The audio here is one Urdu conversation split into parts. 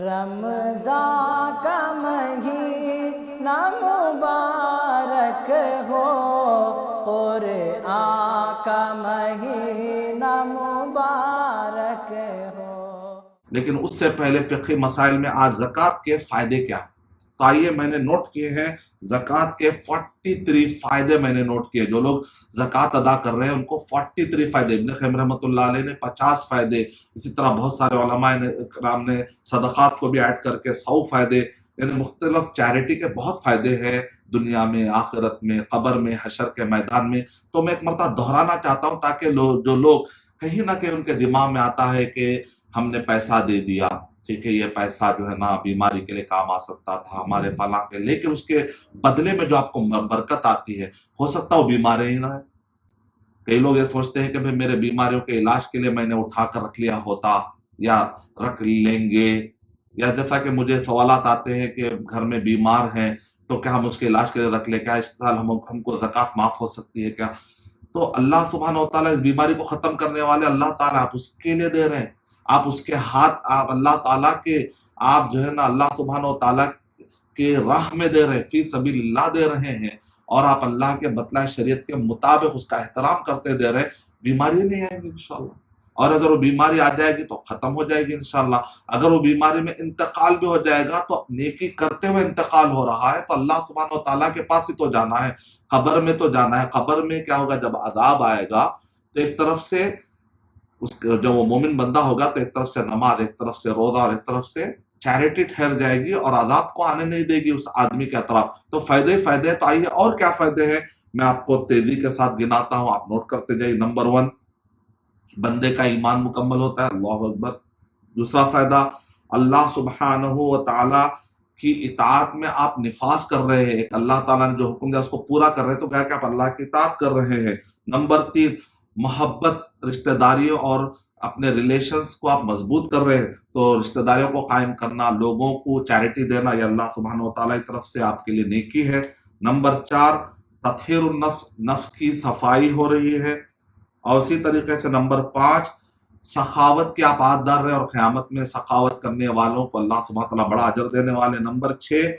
رمضان کا مہینہ مبارک ہو، قرآن کا مہینہ مبارک ہو۔ لیکن اس سے پہلے فقہی مسائل میں آج زکوٰۃ کے فائدے کیا ہیں؟ تو آئیے، میں نے نوٹ کیے ہیں زکوٰۃ کے 43 فائدے میں نے نوٹ کیے۔ جو لوگ زکوٰۃ ادا کر رہے ہیں ان کو 43 فائدے، ابن قیم رحمۃ اللہ علیہ نے 50 فائدے، اسی طرح بہت سارے علماء کرام نے صدقات کو بھی ایڈ کر کے 100 فائدے، یعنی مختلف چیریٹی کے بہت فائدے ہیں دنیا میں، آخرت میں، قبر میں، حشر کے میدان میں۔ تو میں ایک مرتبہ دہرانا چاہتا ہوں تاکہ جو لوگ کہیں نہ کہیں ان کے دماغ میں آتا ہے کہ ہم نے پیسہ دے دیا، ٹھیک ہے، یہ پیسہ جو ہے نا بیماری کے لیے کام آ سکتا تھا ہمارے فلاں کے، لیکن اس کے بدلے میں جو آپ کو برکت آتی ہے، ہو سکتا وہ بیماری ہی نہ ہے۔ کئی لوگ یہ سوچتے ہیں کہ بھئی میرے بیماریوں کے علاج کے لیے میں نے اٹھا کر رکھ لیا ہوتا یا رکھ لیں گے، یا جیسا کہ مجھے سوالات آتے ہیں کہ گھر میں بیمار ہیں تو کیا ہم اس کے علاج کے لیے رکھ لیں، کیا اس سال ہم کو زکوٰۃ معاف ہو سکتی ہے کیا؟ تو اللہ سبحانہ و تعالیٰ اس بیماری کو ختم کرنے والے اللہ تعالیٰ، آپ اس کے لیے دے رہے ہیں، آپ اس کے ہاتھ، آپ اللہ تعالیٰ کے، آپ جو ہے نا اللہ سبحانہ و تعالیٰ کے راہ میں دے رہے ہیں، فی سبیل اللہ دے رہے ہیں، اور آپ اللہ کے بتلائے شریعت کے مطابق اس کا احترام کرتے دے رہے ہیں، بیماری نہیں آئے گی انشاءاللہ۔ اور اگر وہ بیماری آ جائے گی تو ختم ہو جائے گی انشاءاللہ۔ اگر وہ بیماری میں انتقال بھی ہو جائے گا تو نیکی کرتے ہوئے انتقال ہو رہا ہے تو اللہ سبحانہ و تعالیٰ کے پاس ہی تو جانا ہے، قبر میں تو جانا ہے۔ قبر میں کیا ہوگا؟ جب عذاب آئے گا تو ایک طرف سے جب وہ مومن بندہ ہوگا تو ایک طرف سے نماز، ایک طرف سے روزہ اور ایک طرف سے چیریٹی ٹھہر جائے گی اور عذاب کو آنے نہیں دے گی اس آدمی کے اطراف۔ تو فائدے فائدے، تو آئیے اور کیا فائدے ہیں میں آپ کو تیزی کے ساتھ گناتا ہوں، آپ نوٹ کرتے جائیے۔ نمبر 1، بندے کا ایمان مکمل ہوتا ہے، اللہ اکبر۔ دوسرا فائدہ، اللہ سبحانہ و تعالیٰ کی اطاعت میں آپ نفاذ کر رہے ہیں، ایک اللہ تعالیٰ نے جو حکم دیا اس کو پورا کر رہے ہیں، تو کیا کہ آپ اللہ کی اطاعت کر رہے ہیں۔ نمبر 3، محبت، رشتہ داریوں اور اپنے ریلیشنز کو آپ مضبوط کر رہے ہیں، تو رشتہ داریوں کو قائم کرنا، لوگوں کو چیریٹی دینا، یہ اللہ سبحانہ و تعالیٰ کی طرف سے آپ کے لیے نیکی ہے۔ نمبر 4، تطہیر النفس، نفس کی صفائی ہو رہی ہے۔ اور اسی طریقے سے نمبر 5، سخاوت کی آپ عادت دار رہے اور قیامت میں سخاوت کرنے والوں کو اللہ سبحانہ تعالیٰ بڑا اجر دینے والے۔ نمبر 6،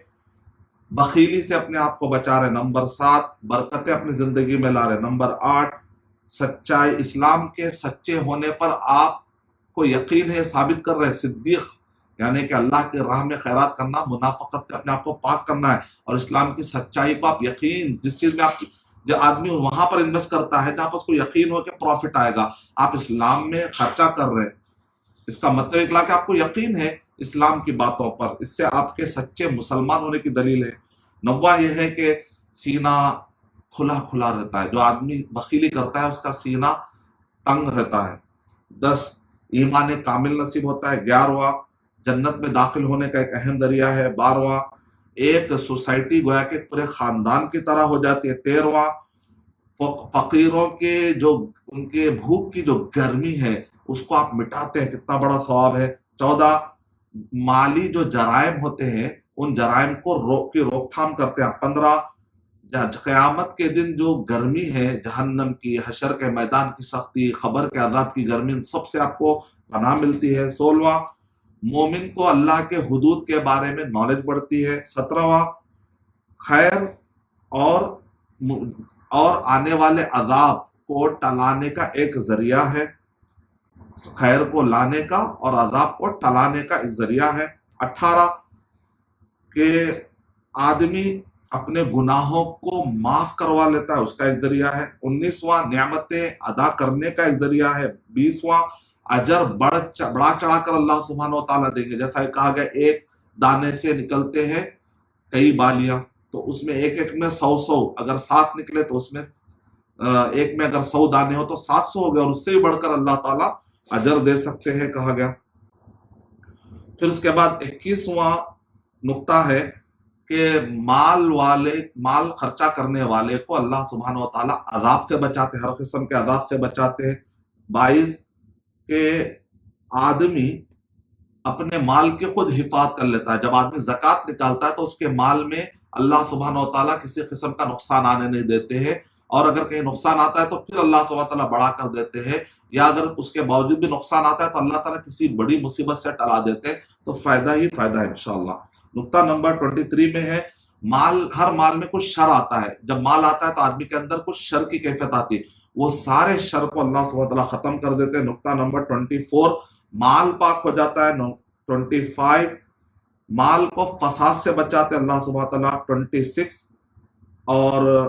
بخیلی سے اپنے آپ کو بچا رہے۔ نمبر 7، برکتیں اپنی زندگی میں لا رہے۔ نمبر 8، سچائی، اسلام کے سچے ہونے پر آپ کو یقین ہے، ثابت کر رہے۔ صدیق، یعنی کہ اللہ کے راہ میں خیرات کرنا، منافقت سے اپنے آپ کو پاک کرنا ہے، اور اسلام کی سچائی کو آپ یقین، جس چیز میں آپ جو آدمی وہاں پر انویسٹ کرتا ہے جہاں پر اس کو یقین ہو کہ پروفٹ آئے گا، آپ اسلام میں خرچہ کر رہے ہیں، اس کا مطلب اکلا کہ آپ کو یقین ہے اسلام کی باتوں پر، اس سے آپ کے سچے مسلمان ہونے کی دلیل ہے۔ 9واں یہ ہے کہ سینہ کھلا کھلا رہتا ہے، جو آدمی بخیلی کرتا ہے اس کا سینہ تنگ رہتا ہے۔ 10، ایمان کامل نصیب ہوتا ہے۔ 11واں، جنت میں داخل ہونے کا ایک اہم ذریعہ ہے۔ 12واں، ایک سوسائٹی گویا کہ پورے خاندان کی طرح ہو جاتی ہے۔ 13واں، فقیروں کے جو ان کے بھوک کی جو گرمی ہے اس کو آپ مٹاتے ہیں، کتنا بڑا ثواب ہے۔ 14، مالی جو جرائم ہوتے ہیں ان جرائم کو روک تھام کرتے ہیں۔ 15، قیامت کے دن جو گرمی ہے جہنم کی، حشر کے میدان کی سختی، خبر کے عذاب کی گرمی، ان سب سے آپ کو پناہ ملتی ہے۔ 16واں، مومن کو اللہ کے حدود کے بارے میں نالج بڑھتی ہے۔ 17واں، خیر اور آنے والے عذاب کو ٹلانے کا ایک ذریعہ ہے، خیر کو لانے کا اور عذاب کو ٹلانے کا ایک ذریعہ ہے۔ 18، کہ آدمی اپنے گناہوں کو معاف کروا لیتا ہے، اس کا ایک ذریعہ ہے۔ 19واں، نعمتیں ادا کرنے کا ایک ذریعہ ہے۔ 20واں، اجر بڑھا چڑھا کر اللہ سبحانہ و تعالیٰ دیں گے، جیسا کہا گیا ایک دانے سے نکلتے ہیں کئی بالیاں، تو اس میں ایک ایک میں 100 اگر 7 نکلے تو اس میں ایک میں اگر 100 دانے ہو تو 700 ہو گئے، اور اس سے بھی بڑھ کر اللہ تعالیٰ اجر دے سکتے ہیں کہا گیا۔ پھر اس کے بعد 21واں نقطہ ہے کہ مال خرچہ کرنے والے کو اللہ سبحانہ و تعالیٰ عذاب سے بچاتے ہیں، ہر قسم کے عذاب سے بچاتے ہیں۔ 22، کہ آدمی اپنے مال کی خود حفاظت کر لیتا ہے، جب آدمی زکوٰۃ نکالتا ہے تو اس کے مال میں اللہ سبحانہ و تعالیٰ کسی قسم کا نقصان آنے نہیں دیتے ہیں، اور اگر کہیں نقصان آتا ہے تو پھر اللہ سبحانہ و تعالیٰ بڑھا کر دیتے ہیں، یا اگر اس کے باوجود بھی نقصان آتا ہے تو اللہ تعالیٰ کسی بڑی مصیبت سے ٹلا دیتے ہیں۔ تو فائدہ ہی فائدہ ہے انشاءاللہ۔ نقطہ نمبر 23 میں ہے مال، ہر مال میں کچھ شر آتا ہے، جب مال آتا ہے تو آدمی کے اندر کچھ شر کی کیفیت آتی ہے، وہ سارے شر کو اللہ سبحانہ وتعالیٰ ختم کر دیتے ہیں۔ نقطہ نمبر 24 مال پاک ہو جاتا ہے۔ 25 مال کو فساد سے بچاتے ہیں اللہ سبحانہ وتعالیٰ۔ 26 اور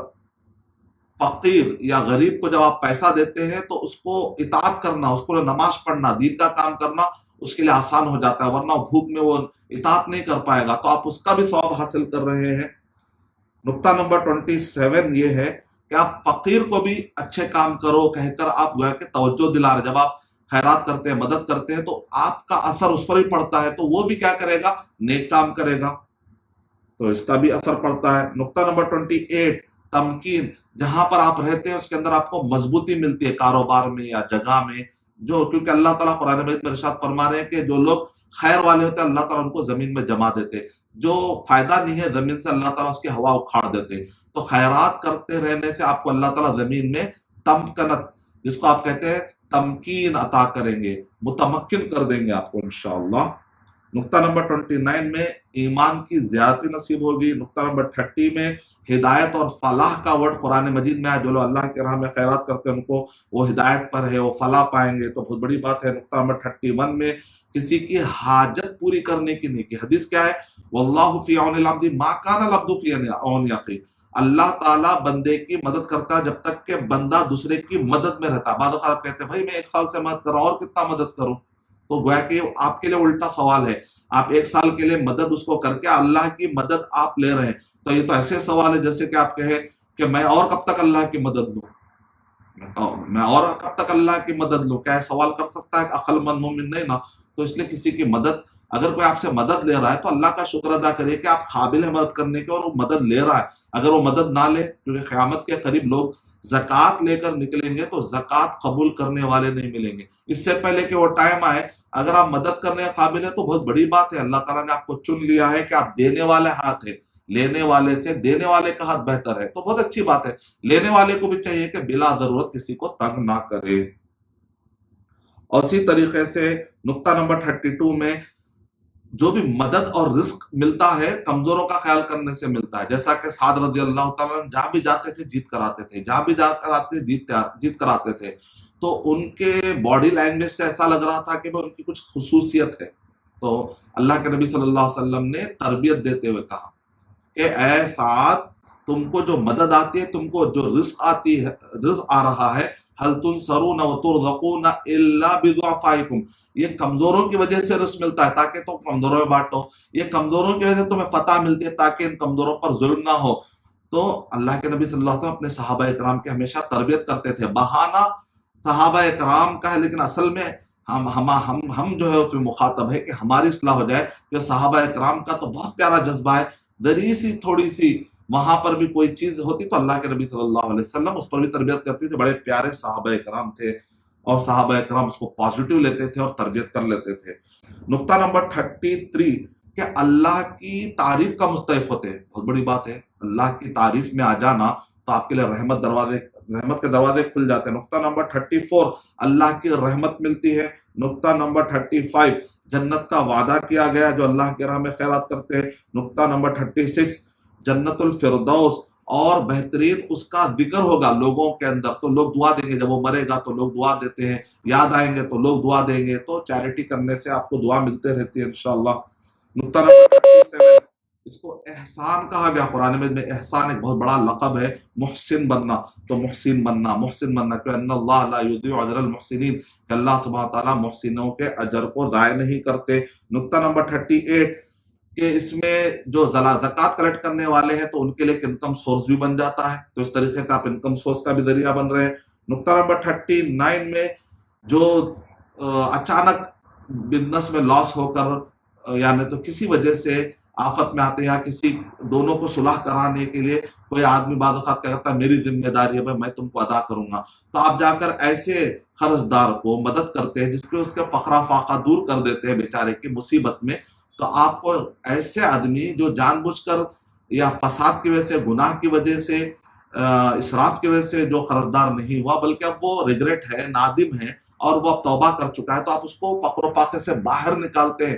فقیر یا غریب کو جب آپ پیسہ دیتے ہیں تو اس کو اطاعت کرنا، اس کو نماز پڑھنا، دین کا کام کرنا اس کے لیے آسان ہو جاتا ہے، ورنہ بھوک میں وہ اطاعت نہیں کر پائے گا، تو آپ اس کا بھی ثواب حاصل کر رہے ہیں۔ نقطہ نمبر 27 یہ ہے کہ آپ فقیر کو بھی اچھے کام کرو کہہ کر آپ گویا کہ توجہ دلا رہے، جب آپ خیرات کرتے ہیں، مدد کرتے ہیں تو آپ کا اثر اس پر بھی پڑتا ہے، تو وہ بھی کیا کرے گا؟ نیک کام کرے گا، تو اس کا بھی اثر پڑتا ہے۔ نقطہ نمبر 28 تمکین، جہاں پر آپ رہتے ہیں اس کے اندر آپ کو مضبوطی ملتی ہے، کاروبار میں یا جگہ میں، جو کیونکہ اللہ تعالیٰ قرآن مجید میں ارشاد فرما رہے ہیں کہ جو لوگ خیر والے ہوتے ہیں اللہ تعالیٰ ان کو زمین میں جما دیتے، جو فائدہ نہیں ہے زمین سے اللہ تعالیٰ اس کی ہوا اکھاڑ دیتے، تو خیرات کرتے رہنے سے آپ کو اللہ تعالیٰ زمین میں تمکنت، جس کو آپ کہتے ہیں تمکین، عطا کریں گے، متمکن کر دیں گے آپ کو انشاءاللہ۔ نقطہ نمبر 29 میں ایمان کی زیادتی نصیب ہوگی۔ نقطہ نمبر 30 میں ہدایت اور فلاح کا ورڈ قرآن مجید میں ہے، جو لوگ اللہ کے راہ میں خیرات کرتے ہیں ان کو وہ ہدایت پر ہے، وہ فلاح پائیں گے، تو بہت بڑی بات ہے۔ نقطہ نمبر 31 میں کسی کی حاجت پوری کرنے کی نیکی، حدیث کیا ہے؟ واللہ فی عون العبد ما کان العبد فی عون اخیہ، اللہ تعالیٰ بندے کی مدد کرتا ہے جب تک کہ بندہ دوسرے کی مدد میں رہتا ہے۔ بعض اوقات کہتے ہیں بھائی میں 1 سال سے مدد کر رہا ہوں اور کتنا مدد کروں، تو گویا کہ آپ کے لیے الٹا سوال ہے، آپ 1 سال کے لیے مدد اس کو کر کے اللہ کی مدد آپ لے رہے ہیں، تو یہ تو ایسے سوال ہے جیسے کہ آپ کہیں کہ میں اور کب تک اللہ کی مدد لوں، میں اور کب تک اللہ کی مدد لوں، کیا سوال کر سکتا ہے؟ عقل مند مومن نہیں نا، تو اس لیے کسی کی مدد، اگر کوئی آپ سے مدد لے رہا ہے تو اللہ کا شکر ادا کریے کہ آپ قابل ہیں مدد کرنے کے اور وہ مدد لے رہا ہے۔ اگر وہ مدد نہ لے، کیونکہ قیامت کے قریب لوگ زکوٰۃ لے کر نکلیں گے تو زکوٰۃ قبول کرنے والے نہیں ملیں گے، اس سے پہلے کہ وہ ٹائم آئے اگر آپ مدد کرنے کے قابل ہیں تو بہت بڑی بات ہے، اللہ تعالیٰ نے آپ کو چن لیا ہے کہ آپ دینے والے ہاتھ ہیں، لینے والے سے دینے والے کا ہاتھ بہتر ہے، تو بہت اچھی بات ہے۔ لینے والے کو بھی چاہیے کہ بلا ضرورت کسی کو تنگ نہ کرے۔ اور اسی طریقے سے نقطہ نمبر 32 میں جو بھی مدد اور رزق ملتا ہے کمزوروں کا خیال کرنے سے ملتا ہے، جیسا کہ سعد رضی اللہ تعالیٰ عنہ جہاں بھی جاتے تھے جیت کراتے تھے، جہاں بھی جا کر آتے جیت کراتے تھے، تو ان کے باڈی لینگویج سے ایسا لگ رہا تھا کہ ان کی کچھ خصوصیت ہے، تو اللہ کے نبی صلی اللہ علیہ وسلم نے تربیت دیتے ہوئے کہا کہ اے سعد، تم کو جو مدد آتی ہے، تم کو جو رزق آتی ہے، رزق آ رہا ہے، هل تنصرون وترزقون الا بضعفائکم، یہ کمزوروں کی وجہ سے رزق ملتا ہے تاکہ تم کمزوروں میں بانٹو، یہ کمزوروں کی وجہ سے تمہیں فتح ملتی ہے تاکہ ان کمزوروں پر ظلم نہ ہو۔ تو اللہ کے نبی صلی اللہ علیہ وسلم اپنے صحابہ اکرام کی ہمیشہ تربیت کرتے تھے، بہانہ صحابہ اکرام کا ہے لیکن اصل میں ہم جو ہے اس میں مخاطب ہے کہ ہماری اصلاح ہو جائے، کہ صحابہ اکرام کا تو بہت پیارا جذبہ ہے، ذری سی تھوڑی سی وہاں پر بھی کوئی چیز ہوتی تو اللہ کے نبی صلی اللہ علیہ وسلم اس پر بھی تربیت کرتے تھے، بڑے پیارے صحابہ اکرام تھے اور صحابہ اکرام اس کو پازیٹیو لیتے تھے اور تربیت کر لیتے تھے۔ نقطہ نمبر 33 کہ اللہ کی تعریف کا مستحق ہوتے ہیں، بہت بڑی بات ہے، اللہ کی تعریف میں آ جانا تو آپ کے لیے رحمت کے دروازے کھل جاتے ہیں۔ نقطہ نمبر 34 اللہ کی رحمت ملتی ہے۔ نقطہ نمبر 35 جنت کا وعدہ کیا گیا جو اللہ کے راہ میں خیرات کرتے ہیں۔ نقطہ نمبر 36 جنت الفردوس اور بہترین اس کا ذکر ہوگا لوگوں کے اندر، تو لوگ دعا دیں گے، جب وہ مرے گا تو لوگ دعا دیتے ہیں، یاد آئیں گے تو لوگ دعا دیں گے، تو چیریٹی کرنے سے آپ کو دعا ملتے رہتی ہے انشاءاللہ۔ نقطہ نمبر 37 اس کو احسان کہا گیا، قرآن میں احسان ایک بہت بڑا لقب ہے، محسن بننا، تو محسن بننا کہ ان اللہ لا یضیع اجر المحسنین، کہ اللہ سبحانہ تعالیٰ محسنوں کے اجر کو ضائع نہیں کرتے۔ نقطہ نمبر 38 کہ اس میں جو زکوٰۃ کلیکٹ کرنے والے ہیں تو ان کے لیے ایک انکم سورس بھی بن جاتا ہے، تو اس طریقے کا آپ انکم سورس کا بھی ذریعہ بن رہے ہیں۔ نقطہ نمبر 39 میں جو اچانک بزنس میں لاس ہو کر یعنی تو کسی وجہ سے آفت میں آتے ہیں، یا کسی دونوں کو صلح کرانے کے لیے کوئی آدمی بعض اوقات کہتا ہے میری ذمہ داری ہے میں تم کو ادا کروں گا، تو آپ جا کر ایسے قرض دار کو مدد کرتے ہیں جس کے اس کے فقرہ فاقہ دور کر دیتے ہیں بیچارے کی مصیبت میں، تو آپ کو ایسے آدمی جو جان بوجھ کر یا فساد کی وجہ سے، گناہ کی وجہ سے، اسراف کی وجہ سے جو قرضدار نہیں ہوا بلکہ اب وہ ریگریٹ ہے، نادم ہے اور وہ اب توبہ کر چکا ہے، تو آپ اس کو فقر و فاقے سے باہر نکالتے ہیں،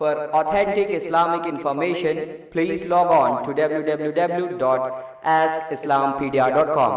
For authentic Islamic information, please log on to www.askislampedia.com.